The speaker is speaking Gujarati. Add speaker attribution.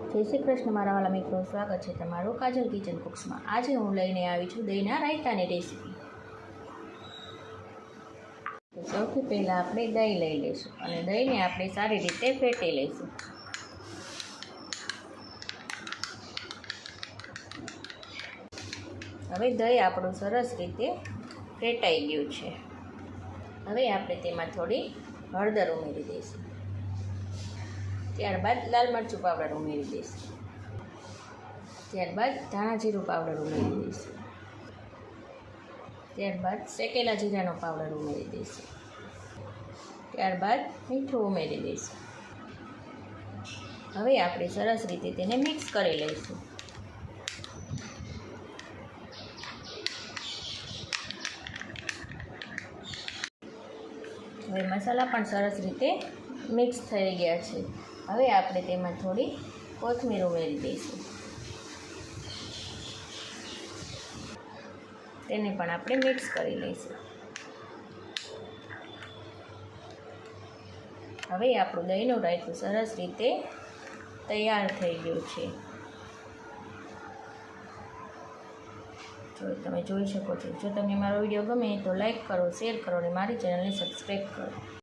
Speaker 1: જય શ્રી કૃષ્ણ મારા વાલા મિત્રો, સ્વાગત છે તમારું કાજલ કિચન કુક્સમાં। આજે હું લઈને આવી છું દહીંના રાયતાની રેસીપી। સૌથી પહેલાં આપણે દહીં લઈ લઈશું અને દહીંને આપણે સારી રીતે ફેટી લઈશું। હવે દહીં આપણું સરસ રીતે ફેટાઈ ગયું છે। હવે આપણે તેમાં થોડી હળદર ઉમેરી દઈશું। ત્યારબાદ લાલ મરચું પાવડર ઉમેરી દઈશું। ત્યારબાદ ધાણા જીરું પાવડર ઉમેરી દઈશું। ત્યારબાદ શેકેલા જીરાનો પાવડર ઉમેરી દઈશું। ત્યારબાદ મીઠું ઉમેરી દઈશું। હવે આપણે સરસ રીતે તેને મિક્સ કરી લઈશું। હવે મસાલા પણ સરસ રીતે મિક્સ થઈ ગયા છે। હવે આપણે તેમાં થોડી કોથમીર ઉમેરી દઈશું। તેને પણ આપણે મિક્સ કરી લઈશું। હવે આપણું દહીંનું રાયતું સરસ રીતે તૈયાર થઈ ગયું છે। જો તમે જોઈ શકો છો। જો તમને મારો વિડીયો ગમે તો લાઈક કરો, શેર કરો અને મારી ચેનલને સબસ્ક્રાઈબ કરો।